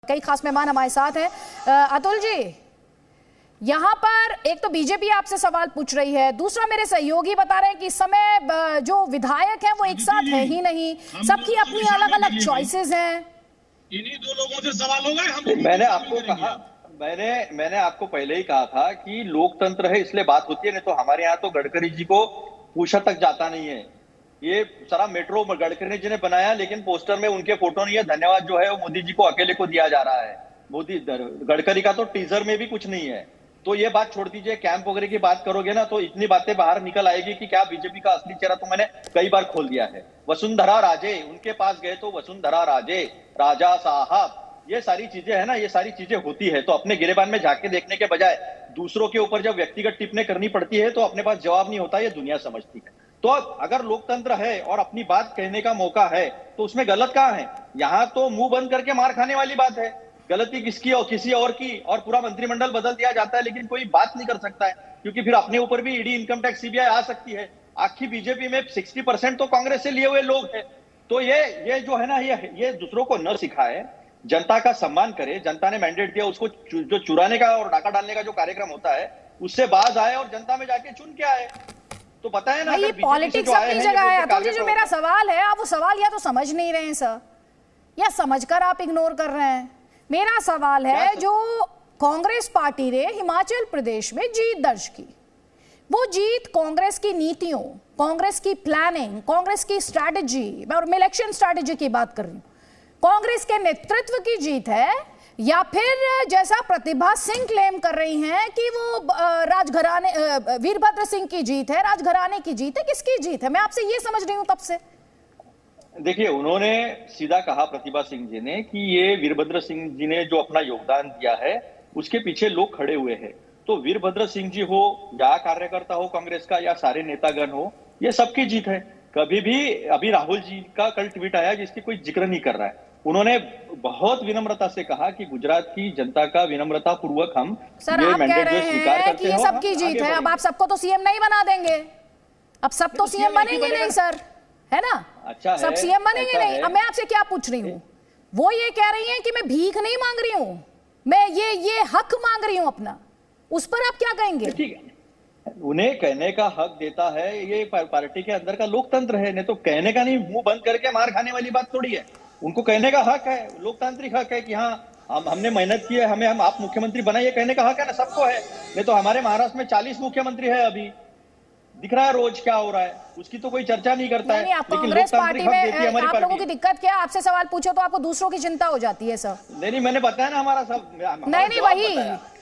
कई खास मेहमान हमारे साथ हैं। अतुल जी, यहाँ पर एक तो बीजेपी आपसे सवाल पूछ रही है, दूसरा मेरे सहयोगी बता रहे हैं कि इस समय जो विधायक हैं वो एक साथ है ही नहीं, सबकी अपनी अलग अलग चॉइसेस हैं। इन्हीं दो लोगों से सवाल हो गए। मैंने आपको कहा, मैंने आपको पहले ही कहा था कि लोकतंत्र है इसलिए बात होती है, नहीं तो हमारे यहाँ तो गडकरी जी को पूछा तक जाता नहीं है। ये सारा मेट्रो गडकरी जी ने बनाया, लेकिन पोस्टर में उनके फोटो नहीं है। धन्यवाद जो है वो मोदी जी को अकेले को दिया जा रहा है। मोदी गडकरी का तो टीजर में भी कुछ नहीं है। तो ये बात छोड़ दीजिए, कैंप वगैरह की बात करोगे ना तो इतनी बातें बाहर निकल आएगी कि क्या बीजेपी का असली चेहरा तो मैंने कई बार खोल दिया है। वसुंधरा राजे, उनके पास गए तो वसुंधरा राजे, राजा साहब, ये सारी चीजें है ना, ये सारी चीजें होती है। तो अपने गिरेबान में जाके देखने के बजाय दूसरों के ऊपर जब व्यक्तिगत टिप्पणी करनी पड़ती है तो अपने पास जवाब नहीं होता, ये दुनिया समझती है। तो अगर लोकतंत्र है और अपनी बात कहने का मौका है तो उसमें गलत कहाँ है? यहाँ तो मुंह बंद करके मार खाने वाली बात है। गलती किसकी और किसी और की, और पूरा मंत्रिमंडल बदल दिया जाता है लेकिन कोई बात नहीं कर सकता है, क्योंकि फिर अपने ऊपर भी ईडी, इनकम टैक्स, सीबीआई आ सकती है। आखिर बीजेपी में 60% तो कांग्रेस से लिए हुए लोग हैं। तो ये जो है ना, ये दूसरों को न सिखाए, जनता का सम्मान करे। जनता ने मैंडेट दिया, उसको जो चुराने का और डाका डालने का जो कार्यक्रम होता है उससे बाज आए और जनता में जाके चुन के आए। तो बताए ना, ये पॉलिटिक्स अपनी जगह है। अतुल जी, जो मेरा सवाल है आप वो सवाल या तो समझ नहीं रहे हैं सर, या समझकर आप इग्नोर कर रहे हैं। मेरा सवाल है, जो कांग्रेस पार्टी ने हिमाचल प्रदेश में जीत दर्ज की, वो जीत कांग्रेस की नीतियों, कांग्रेस की प्लानिंग, कांग्रेस की स्ट्रैटेजी, और मैं इलेक्शन स्ट्रैटेजी की बात कर रही हूं, कांग्रेस के नेतृत्व की जीत है, या फिर जैसा प्रतिभा सिंह क्लेम कर रही हैं कि वो राजघराने, वीरभद्र सिंह की जीत है, राजघराने की जीत है? किसकी जीत है? मैं आपसे ये समझ रही हूं तब से। देखिए, उन्होंने सीधा कहा प्रतिभा सिंह जी ने कि ये वीरभद्र सिंह जी ने जो अपना योगदान दिया है उसके पीछे लोग खड़े हुए हैं। तो वीरभद्र सिंह जी हो या कार्यकर्ता हो कांग्रेस का या सारे नेतागण हो, ये सबकी जीत है। कभी भी, अभी राहुल जी का कल ट्वीट आया जिसकी कोई जिक्र नहीं कर रहा है, उन्होंने बहुत विनम्रता से कहा कि गुजरात की जनता का विनम्रता पूर्वक हम ये मैंडेट जो स्वीकार करते हैं, ये सबकी जीत है। अब आप सबको तो सीएम नहीं बना देंगे, अब सब तो सीएम बनेंगे नहीं सर, है ना? अच्छा, सब सीएम बनेंगे नहीं। अब मैं आपसे क्या पूछ रही हूँ, वो ये कह रही हैं कि मैं भीख नहीं मांग रही हूँ, मैं ये हक मांग रही हूँ अपना, उस पर आप क्या कहेंगे? ठीक है, उन्हें कहने का हक देता है, ये पार्टी के अंदर का लोकतंत्र है। नहीं तो कहने का नहीं, मुंह बंद करके मार खाने वाली बात थोड़ी है। उनको कहने का हक है, लोकतांत्रिक हक है कि हाँ हमने मेहनत की है, हम आप मुख्यमंत्री बनाइए, कहने का हक है ना, सबको है। नहीं तो हमारे महाराष्ट्र में 40 मुख्यमंत्री है, अभी दिख रहा है रोज क्या हो रहा है, उसकी तो कोई चर्चा नहीं करता है। कांग्रेस पार्टी में आप लोगों की दिक्कत क्या? आपसे सवाल पूछो तो आपको दूसरों की चिंता हो जाती है सर। नहीं, मैंने बताया ना हमारा सब, नहीं वही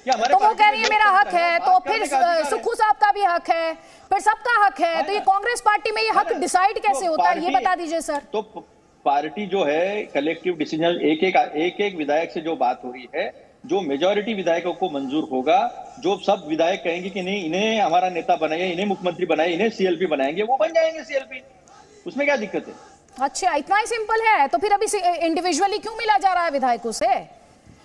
तो वो कह रही है मेरा हक है, तो फिर सुक्खू साहब का भी हक है, फिर सबका हक है। तो ये कांग्रेस पार्टी में ये हक डिसाइड कैसे होता है, ये बता दीजिए सर। तो पार्टी जो है कलेक्टिव डिसीजन, एक एक विधायक से जो बात हो रही है, जो मेजॉरिटी विधायकों को मंजूर होगा, जो सब विधायक कहेंगे कि नहीं इन्हें हमारा नेता बनाइए, इन्हें मुख्यमंत्री बनाइए, इन्हें सीएलपी बनाएंगे, वो बन जाएंगे सीएलपी। उसमें क्या दिक्कत है? अच्छा, इतना ही सिंपल है। तो फिर अभी इंडिविजुअली क्यों मिला जा रहा है विधायकों से?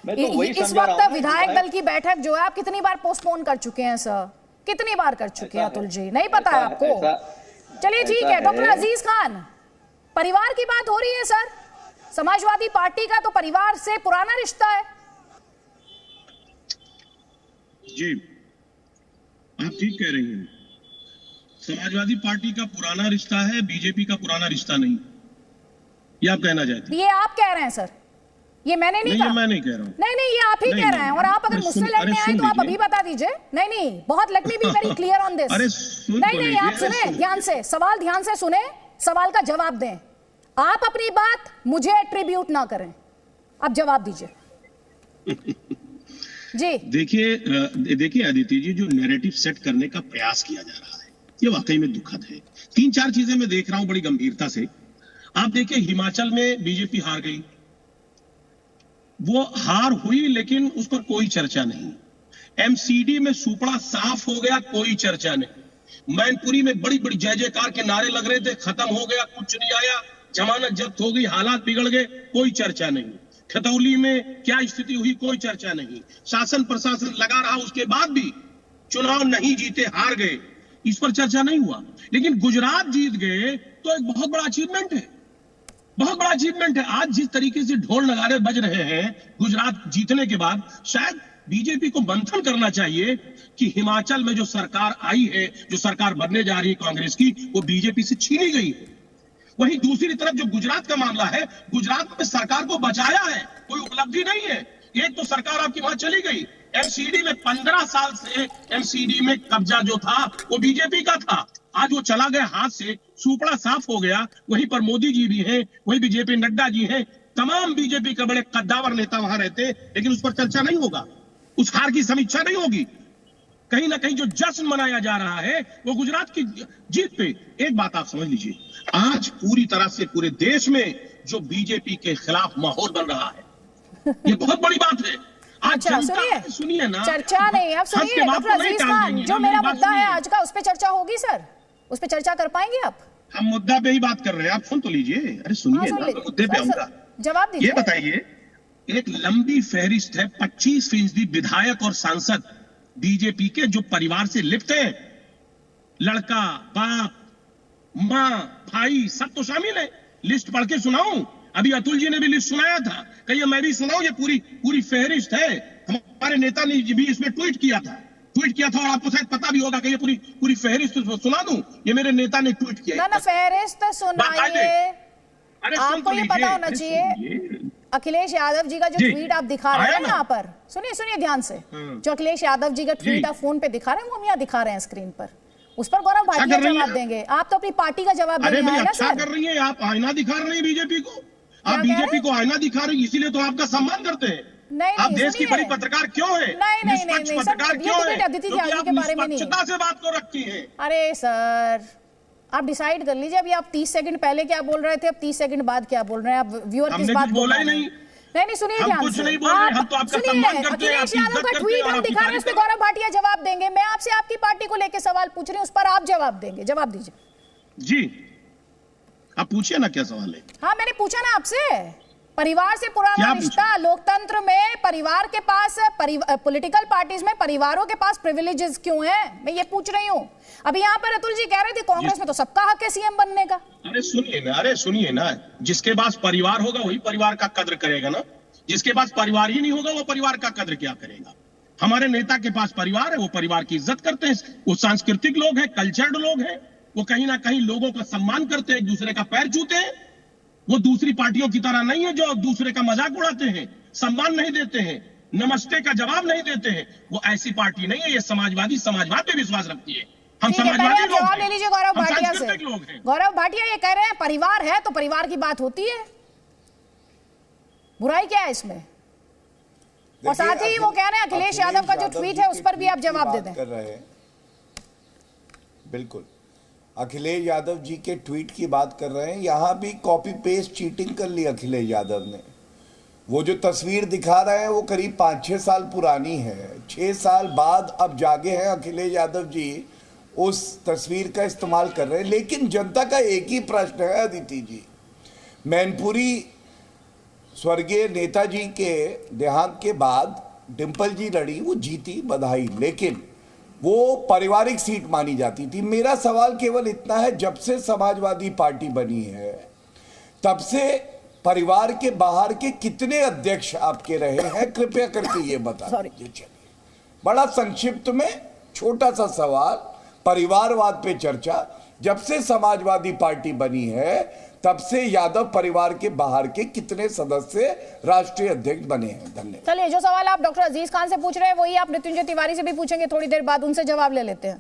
मैं तो वही इस वक्त विधायक दल की बैठक जो है आप कितनी बार पोस्टपोन कर चुके हैं सर? कितनी बार कर चुके हैं अतुल जी? नहीं पता है आपको? चलिए ठीक है। डॉक्टर अजीज खान, परिवार की बात हो रही है सर, समाजवादी पार्टी का तो परिवार से पुराना रिश्ता है। जी, आप ठीक कह रही हैं, समाजवादी पार्टी का पुराना रिश्ता है, बीजेपी का पुराना रिश्ता नहीं, ये आप कहना चाहते हैं? ये आप कह रहे हैं सर, ये मैंने नहीं कहा। मैं नहीं कह रहा हूं। नहीं, ये आप ही कह रहे हैं। और आप अगर मुझसे लड़ने आए तो आप अभी बता दीजिए। नहीं, बहुत let me be very clear on this. नहीं, आप सुने ध्यान से, सवाल ध्यान से सुने, सवाल का जवाब दें। आप अपनी बात मुझे एट्रीब्यूट ना करें, आप जवाब दीजिए जी। देखिए आदित्य जी, जो नैरेटिव सेट करने का प्रयास किया जा रहा है ये वाकई में दुखद है। 3-4 चीजें मैं देख रहा हूं बड़ी गंभीरता से। आप देखिए, हिमाचल में बीजेपी हार गई, वो हार हुई लेकिन उस पर कोई चर्चा नहीं। एमसीडी में सुपड़ा साफ हो गया, कोई चर्चा नहीं। मैनपुरी में बड़ी बड़ी जय जयकार के नारे लग रहे थे, खत्म हो गया, कुछ नहीं आया, जमानत जब्त हो गई, हालात बिगड़ गए, कोई चर्चा नहीं। खतौली में क्या स्थिति हुई, कोई चर्चा नहीं। शासन प्रशासन लगा रहा, उसके बाद भी चुनाव नहीं जीते, हार गए, इस पर चर्चा नहीं हुआ। लेकिन गुजरात जीत गए तो एक बहुत बड़ा अचीवमेंट है। बहुत बड़ा अचीवमेंट है। आज जिस तरीके से ढोल नगाड़े बज रहे हैं गुजरात जीतने के बाद, शायद बीजेपी को मंथन करना चाहिए कि हिमाचल में जो सरकार आई है, जो सरकार बनने जा रही है कांग्रेस की, वो बीजेपी से छीनी गई है। वहीं दूसरी तरफ जो गुजरात का मामला है, गुजरात में सरकार को बचाया है, कोई उपलब्धि नहीं है। एक तो सरकार आपकी वहां चली गई, एमसीडी में 15 साल से एमसीडी में कब्जा जो था वो बीजेपी का था, आज वो चला गया हाथ से, सुपड़ा साफ हो गया। वहीं पर मोदी जी भी हैं, वहीं बीजेपी नड्डा जी हैं, तमाम बीजेपी के बड़े कद्दावर नेता वहां रहते, लेकिन उस पर चर्चा नहीं होगा, उस हार की समीक्षा नहीं होगी। कहीं ना कहीं जो जश्न मनाया जा रहा है वो गुजरात की जीत पे। एक बात आप समझ लीजिए, आज पूरी तरह से पूरे देश में जो बीजेपी के खिलाफ माहौल बन रहा है, ये बहुत बड़ी बात है। अच्छा सुनिए ना, चर्चा नहीं, आप सुनिए डॉक्टर अजीज खान, जो मेरा मुद्दा है आज का, उस पर चर्चा होगी सर, उस पर चर्चा कर पाएंगे आप? हम मुद्दा पे ही बात कर रहे हैं, आप सुन तो लीजिए। अरे सुनिए ना, मुद्दे पे आऊंगा, जवाब दीजिए। ये बताइए, एक लंबी फहरिस्त है, 25% विधायक और सांसद बीजेपी के जो परिवार से लिप्त हैं, लड़का, बाप, माँ, भाई, सब तो शामिल है। लिस्ट पढ़ के सुनाऊं? अभी अतुल जी ने भी लिस्ट सुनाया था, कहिए मैं भी सुनाऊं? ये पूरी फहरिस्त है। हमारे नेता ने भी इसमें ट्वीट किया था, और आपको शायद पता भी होगा कि ये पूरी फहरिस्त सुना दूं? ये मेरे नेता ने ट्वीट किया। ना फहरिस्त सुनाइए, आपको ये पता होना चाहिए। अखिलेश यादव जी का जो ट्वीट आप दिखा रहे हैं ना यहाँ पर, सुनिए ध्यान से, जो अखिलेश यादव जी का ट्वीट आप फोन पे दिखा रहे हैं, वो हम यहाँ दिखा रहे हैं स्क्रीन पर, उस पर गौरव भाटिया जवाब देंगे। आप तो अपनी पार्टी का जवाब दे रहे हैं ना सर। कर रही है आप, आईना दिखा रही है बीजेपी को, आप बीजेपी को आईना दिखा रही है, इसीलिए तो आपका सम्मान करते हैं। नहीं, आप देश की बड़ी पत्रकार क्यों है? नहीं पत्रकार क्यों है? अदिति त्यागी के बारे में नहीं, निष्पक्षता से बात को रखती है। अरे सर, आप डिसाइड कर लीजिए, अभी आप 30 सेकंड पहले क्या बोल रहे थे, अब 30 सेकंड बाद क्या बोल रहे हैं। आप व्यूअर किस बात बोला ही नहीं। नहीं सुनिए ध्यान से, अखिलेश यादव का ट्वीट हम दिखा रहे हैं, उस पर गौरव भाटिया जवाब देंगे। मैं आपसे आपकी पार्टी को लेकर सवाल पूछ रही हूँ, उस पर आप जवाब देंगे, जवाब दीजिए जी। आप पूछिए ना, क्या सवाल है? हाँ मैंने पूछा ना आपसे, परिवार से पुराना रिश्ता, लोकतंत्र में परिवार के पास, पॉलिटिकल पार्टीज में परिवारों के पास प्रिविलेजेस क्यों हैं, मैं ये पूछ रही हूँ। अभी यहाँ पर अतुल जी कह रहे थे कांग्रेस में तो सबका हक है सीएम बनने का। अरे सुनिए ना, जिसके पास परिवार होगा वही परिवार का कद्र करेगा ना, जिसके पास परिवार ही नहीं होगा वो परिवार का कद्र क्या करेगा? हमारे नेता के पास परिवार है, वो परिवार की इज्जत करते हैं, वो सांस्कृतिक लोग हैं, कल्चर्ड लोग हैं, वो कहीं ना कहीं लोगों का सम्मान करते हैं, एक दूसरे का पैर छूते हैं। वो दूसरी पार्टियों की तरह नहीं है जो दूसरे का मजाक उड़ाते हैं, सम्मान नहीं देते हैं, नमस्ते का जवाब नहीं देते हैं। वो ऐसी पार्टी नहीं है, ये समाजवाद पे विश्वास रखती है। हम समाजवादी लोग जवाब ले लीजिए गौरव भाटिया से। गौरव भाटिया ये कह रहे हैं परिवार है तो परिवार की बात होती है, बुराई क्या है इसमें? और साथ ही वो कह रहे हैं अखिलेश यादव का जो ट्वीट है उस पर भी आप जवाब दे दें। बिल्कुल, अखिलेश यादव जी के ट्वीट की बात कर रहे हैं। यहां भी कॉपी पेस्ट चीटिंग कर ली अखिलेश यादव ने। वो जो तस्वीर दिखा रहे हैं वो करीब 5-6 साल पुरानी है। 6 साल बाद अब जागे हैं अखिलेश यादव जी, उस तस्वीर का इस्तेमाल कर रहे हैं। लेकिन जनता का एक ही प्रश्न है अदिति जी, मैनपुरी स्वर्गीय नेताजी के देहांत के बाद डिंपल जी लड़ी, वो जीती, बधाई, लेकिन वो पारिवारिक सीट मानी जाती थी। मेरा सवाल केवल इतना है, जब से समाजवादी पार्टी बनी है तब से परिवार के बाहर के कितने अध्यक्ष आपके रहे हैं, कृपया करके ये बता दीजिए। चलिए, बड़ा संक्षिप्त में छोटा सा सवाल, परिवारवाद पे चर्चा। जब से समाजवादी पार्टी बनी है तब से यादव परिवार के बाहर के कितने सदस्य राष्ट्रीय अध्यक्ष बने हैं? धन्यवाद। चलिए, जो सवाल आप डॉक्टर अजीज खान से पूछ रहे हैं वही आप मृत्युंजय तिवारी से भी पूछेंगे थोड़ी देर बाद, उनसे जवाब ले लेते हैं।